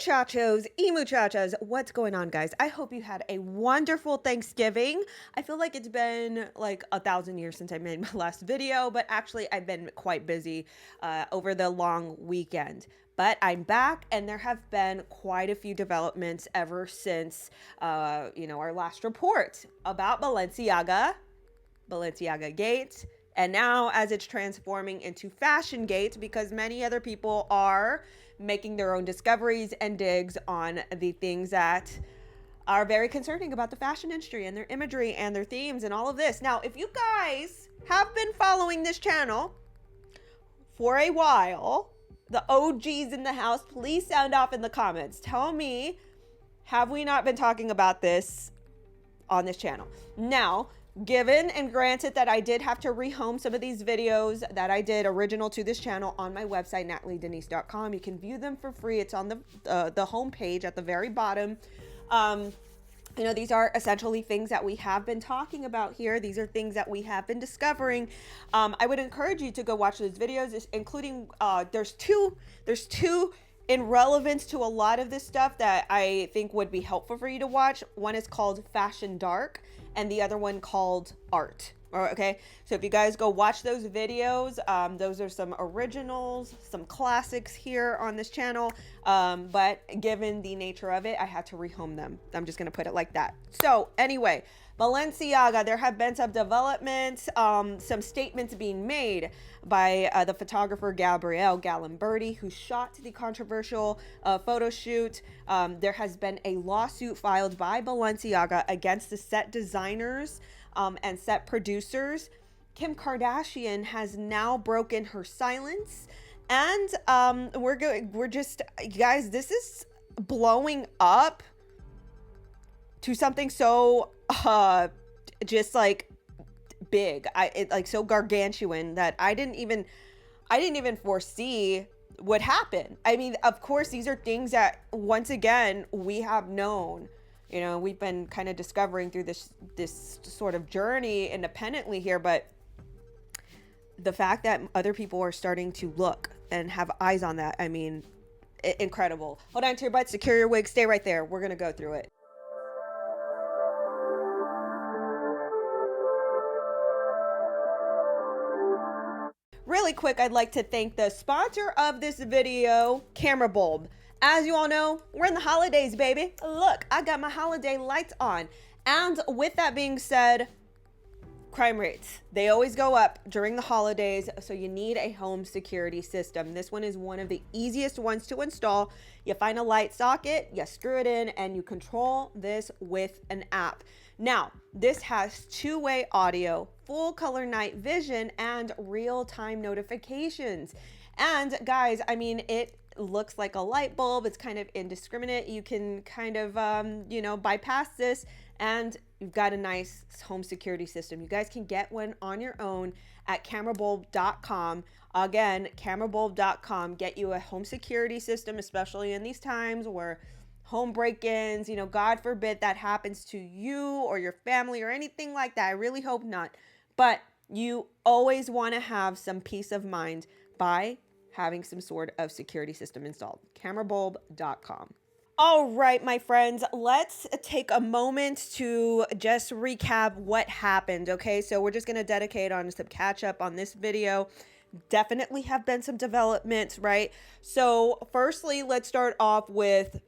Muchachos y muchachas, what's going on, guys? I hope you had a wonderful Thanksgiving. I feel like it's been like 1,000 years since I made my last video, but actually I've been quite busy over the long weekend. But I'm back, and there have been quite a few developments ever since, our last report about Balenciaga Gate, and now as it's transforming into Fashion Gate, because many other people are making their own discoveries and digs on the things that are very concerning about the fashion industry and their imagery and their themes and all of this. Now, if you guys have been following this channel for a while, the OGs in the house, please sound off in the comments. Tell me, have we not been talking about this on this channel? Now, given and granted that I did have to rehome some of these videos that I did original to this channel on my website, NatalieDenise.com. You can view them for free. It's on the home page at the very bottom. These are essentially things that we have been talking about here. These are things that we have been discovering. I would encourage you to go watch those videos, including there's two in relevance to a lot of this stuff that I think would be helpful for you to watch. One is called Fashion Dark, and the other one called Art. Okay, so if you guys go watch those videos, those are some originals, some classics here on this channel, but given the nature of it, I had to rehome them. I'm just gonna put it like that. So anyway, Balenciaga, there have been some developments, some statements being made by the photographer 𝘗𝘓 𝘗𝘓, who shot the controversial photo shoot. There has been a lawsuit filed by Balenciaga against the set designers and set producers. Kim Kardashian has now broken her silence, and we're just, guys, this is blowing up to something so just like big, so gargantuan that I didn't even foresee would happen. I mean, of course, these are things that once again we have known. We've been kind of discovering through this sort of journey independently here, but the fact that other people are starting to look and have eyes on that, I mean, incredible. Hold on to your butts, secure your wig, stay right there. We're gonna go through it. Really quick, I'd like to thank the sponsor of this video, 𝘗𝘓𝑚𝑒𝑟_bulb. As you all know, we're in the holidays, baby. Look, I got my holiday lights on. And with that being said, crime rates, they always go up during the holidays, so you need a home security system. This one is one of the easiest ones to install. You find a light socket, you screw it in, and you control this with an app. Now, this has two-way audio, full color night vision, and real-time notifications. And guys, I mean, it looks like a light bulb. It's kind of indiscriminate. You can kind of, bypass this, and you've got a nice home security system. You guys can get one on your own at 𝘗𝘓𝑚𝑒𝑟_bulb.com. Again, 𝘗𝘓𝑚𝑒𝑟_bulb.com. Get you a home security system, especially in these times where home break-ins, God forbid that happens to you or your family or anything like that. I really hope not. But you always want to have some peace of mind by having some sort of security system installed. 𝘗𝘓𝑚𝑒𝑟_bulb.com. All right, my friends, let's take a moment to just recap what happened. Okay, so we're just going to dedicate on some catch up on this video. Definitely have been some developments, right? So firstly, let's start off with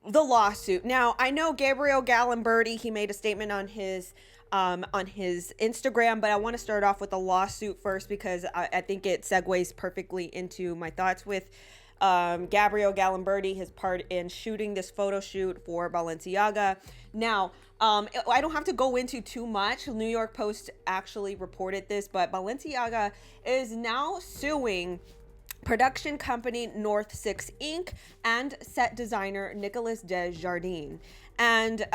the lawsuit. Now, I know Gabriel 𝘗𝘓, he made a statement on his Instagram, but I want to start off with the lawsuit first because I think it segues perfectly into my thoughts with Gabriel 𝘗𝘓, his part in shooting this photo shoot for Balenciaga. Now, I don't have to go into too much. New York Post actually reported this, but Balenciaga is now suing production company North 6 Inc. and set designer Nicolas Desjardins. And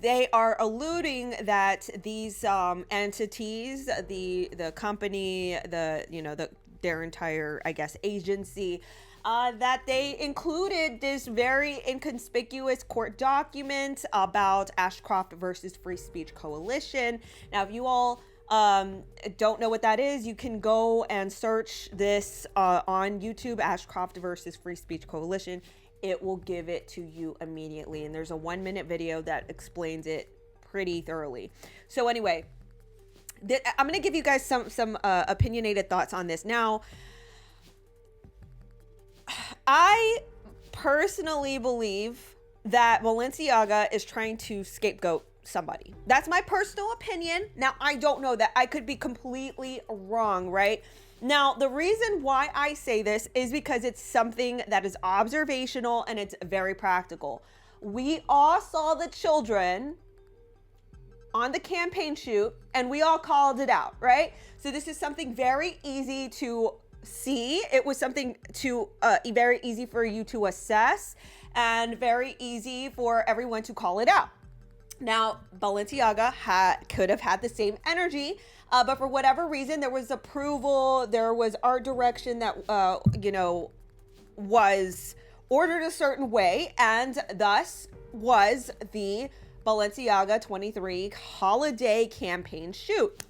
they are alluding that these entities, the company, their entire, I guess, agency, that they included this very inconspicuous court document about Ashcroft versus Free Speech Coalition. Now, if you all Don't know what that is, you can go and search this on YouTube, Ashcroft versus Free Speech Coalition. It will give it to you immediately. And there's a 1-minute video that explains it pretty thoroughly. So anyway, I'm going to give you guys some opinionated thoughts on this. Now, I personally believe that Balenciaga is trying to scapegoat somebody. That's my personal opinion. Now, I don't know that. I could be completely wrong, right? Now, the reason why I say this is because it's something that is observational and it's very practical. We all saw the children on the campaign shoot and we all called it out, right? So this is something very easy to see. It was something to very easy for you to assess and very easy for everyone to call it out. Now, Balenciaga could have had the same energy, but for whatever reason, there was approval, there was art direction that, was ordered a certain way, and thus was the Balenciaga 23 holiday campaign shoot.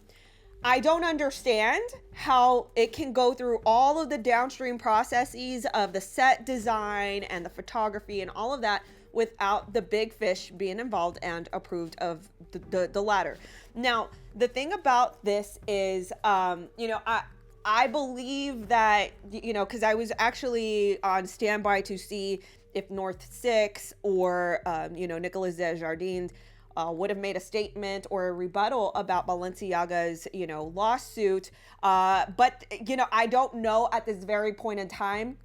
I don't understand how it can go through all of the downstream processes of the set design and the photography and all of that without the big fish being involved and approved of the latter. Now, the thing about this is, I believe that, because I was actually on standby to see if North 6 or, Nicolas Desjardins would have made a statement or a rebuttal about Balenciaga's, lawsuit. But I don't know at this very point in time,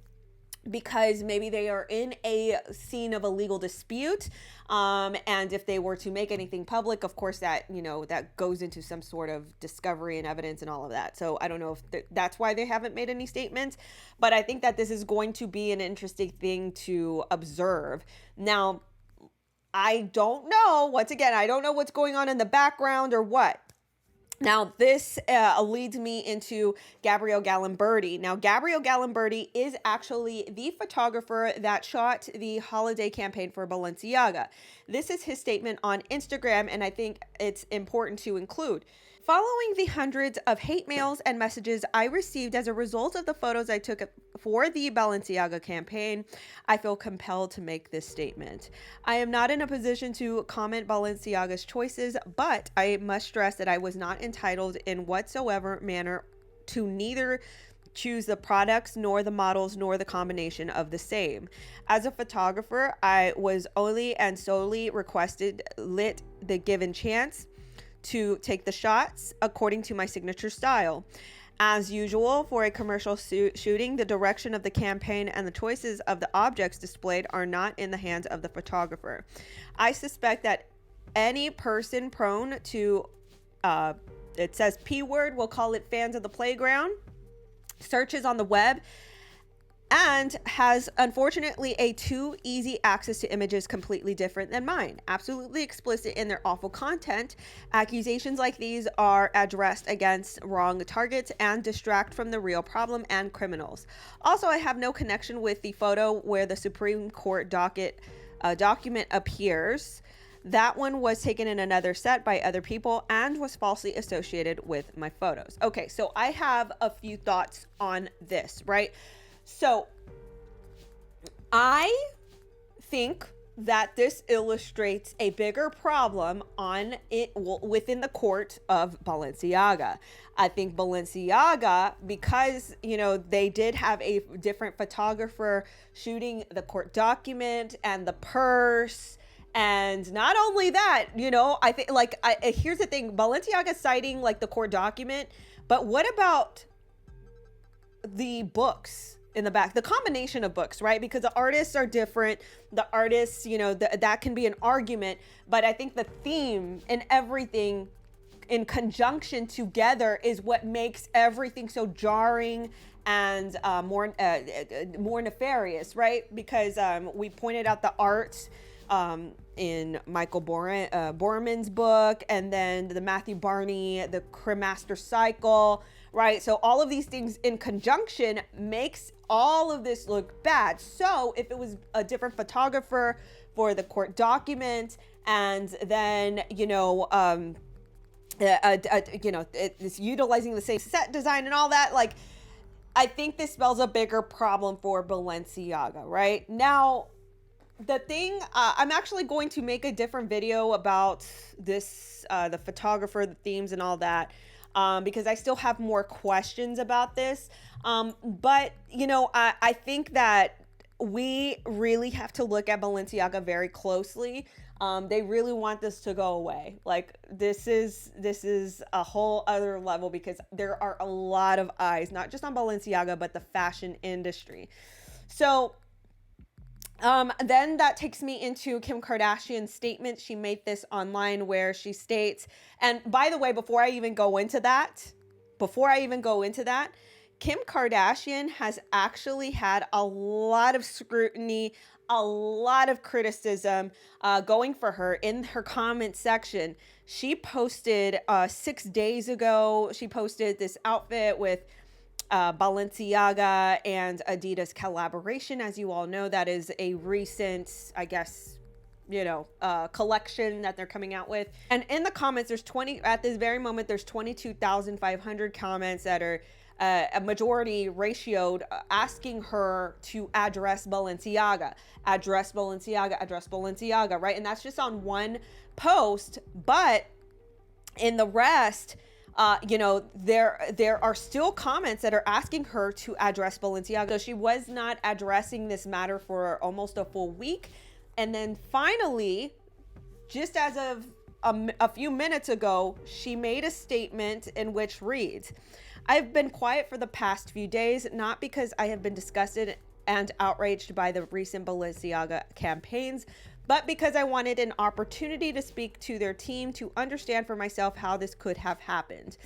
because maybe they are in a scene of a legal dispute. And if they were to make anything public, of course, that, that goes into some sort of discovery and evidence and all of that. So I don't know if that's why they haven't made any statements, but I think that this is going to be an interesting thing to observe. Now, I don't know, once again, I don't know what's going on in the background or what. Now, this leads me into Gabriel Galimberti. Now, Gabriel Galimberti is actually the photographer that shot the holiday campaign for Balenciaga. This is his statement on Instagram, and I think it's important to include. Following the hundreds of hate mails and messages I received as a result of the photos I took for the Balenciaga campaign, I feel compelled to make this statement. I am not in a position to comment Balenciaga's choices, but I must stress that I was not entitled in whatsoever manner to neither choose the products nor the models nor the combination of the same. As a photographer, I was only and solely requested lit the given chance to take the shots according to my signature style. As usual, for a commercial shooting, the direction of the campaign and the choices of the objects displayed are not in the hands of the photographer. I suspect that any person prone to, it says P word, we'll call it fans of the playground, searches on the web, and has unfortunately a too easy access to images completely different than mine, absolutely explicit in their awful content. Accusations like these are addressed against wrong targets and distract from the real problem and criminals. Also, I have no connection with the photo where the Supreme Court document appears. That one was taken in another set by other people and was falsely associated with my photos. Okay, so I have a few thoughts on this, right? So I think that this illustrates a bigger problem within the court of Balenciaga. I think Balenciaga, because, they did have a different photographer shooting the court document and the purse. And not only that, I think here's the thing, Balenciaga citing the court document, but what about the books in the back, the combination of books, right? Because the artists are different. The artists, that can be an argument, but I think the theme and everything in conjunction together is what makes everything so jarring and more nefarious, right? Because we pointed out the art in Michael Borman's book, and then the Matthew Barney, the Cremaster Cycle, right? So all of these things in conjunction makes all of this look bad. So if it was a different photographer for the court document, and then, it's utilizing the same set design and all that. Like, I think this spells a bigger problem for Balenciaga, right? Now, the thing, I'm actually going to make a different video about this, the photographer, the themes and all that, because I still have more questions about this. But, I think that we really have to look at Balenciaga very closely. They really want this to go away. Like, this is a whole other level, because there are a lot of eyes, not just on Balenciaga, but the fashion industry. So, then that takes me into Kim Kardashian's statement. She made this online where she states, and by the way, before I even go into that, Kim Kardashian has actually had a lot of scrutiny, a lot of criticism going for her in her comment section. She posted 6 days ago, she posted this outfit with Balenciaga and Adidas collaboration. As you all know, that is a recent, I guess, collection that they're coming out with. And in the comments, at this very moment, there's 22,500 comments that are a majority ratioed, asking her to address Balenciaga, right? And that's just on one post, but in the rest, there are still comments that are asking her to address Balenciaga. So she was not addressing this matter for almost a full week. And then finally, just as of a few minutes ago, she made a statement in which reads, "I've been quiet for the past few days, not because I have been disgusted and outraged by the recent Balenciaga campaigns, but because I wanted an opportunity to speak to their team to understand for myself how this could have happened.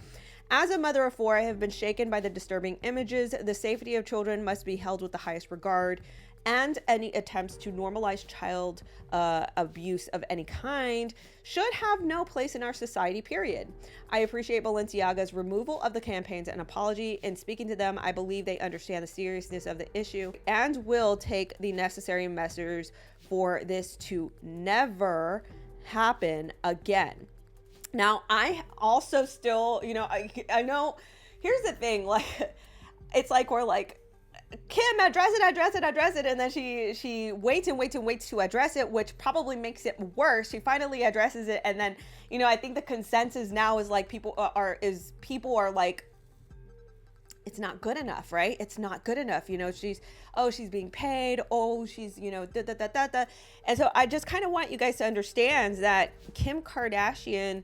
As a mother of four, I have been shaken by the disturbing images. The safety of children must be held with the highest regard, and any attempts to normalize child abuse of any kind should have no place in our society, period. I appreciate Balenciaga's removal of the campaigns and apology. In speaking to them, I believe they understand the seriousness of the issue and will take the necessary measures for this to never happen again." Now, I also still, I know, here's the thing, like, it's like, we're like, Kim, address it. And then she waits to address it, which probably makes it worse. She finally addresses it. And then, I think the consensus now is like, people are like, it's not good enough, right? It's not good enough. She's being paid. She's, da. And so I just kind of want you guys to understand that Kim Kardashian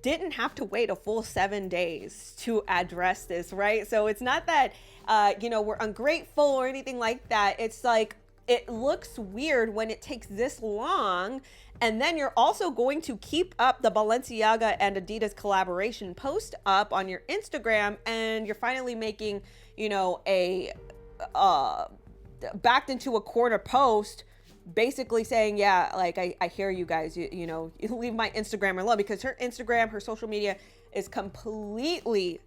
didn't have to wait a full 7 days to address this, right? So it's not that, we're ungrateful or anything like that. It's like, it looks weird when it takes this long. And then you're also going to keep up the Balenciaga and Adidas collaboration post up on your Instagram, and you're finally making, a backed into a corner post, basically saying, yeah, like, I hear you guys, you leave my Instagram alone, because her Instagram, her social media is completely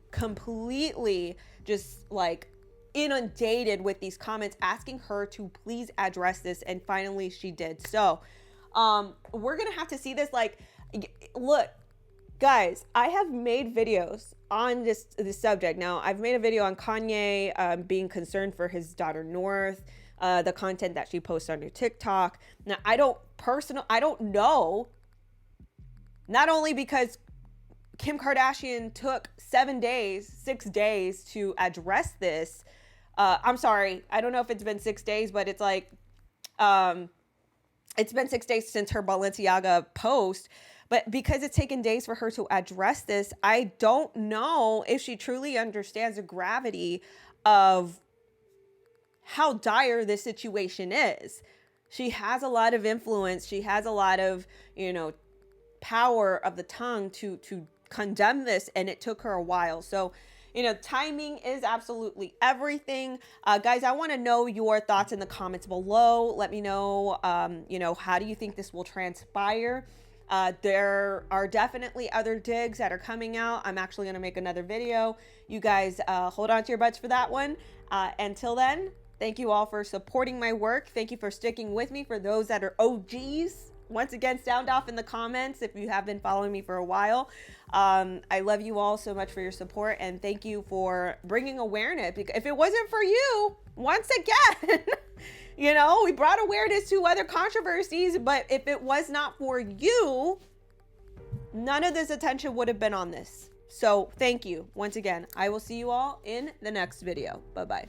just like inundated with these comments asking her to please address this. And finally she did. So we're gonna have to see this. Like, look, guys, I have made videos on this subject. Now, I've made a video on Kanye being concerned for his daughter North, the content that she posts on her TikTok. Now, I don't know, not only because Kim Kardashian took 6 days to address this. I'm sorry, I don't know if it's been 6 days, but it's like, it's been 6 days since her Balenciaga post. But because it's taken days for her to address this, I don't know if she truly understands the gravity of how dire this situation is. She has a lot of influence. She has a lot of, power of the tongue to condemn this, and it took her a while. So, timing is absolutely everything. Guys, I want to know your thoughts in the comments below. Let me know, how do you think this will transpire? There are definitely other digs that are coming out. I'm actually going to make another video. You guys hold on to your butts for that one. Until then, thank you all for supporting my work. Thank you for sticking with me. For those that are OGs, once again, sound off in the comments if you have been following me for a while. I love you all so much for your support, and thank you for bringing awareness, because if it wasn't for you, once again, you know, we brought awareness to other controversies, but if it was not for you, none of this attention would have been on this. So thank you once again. I will see you all in the next video. Bye-bye.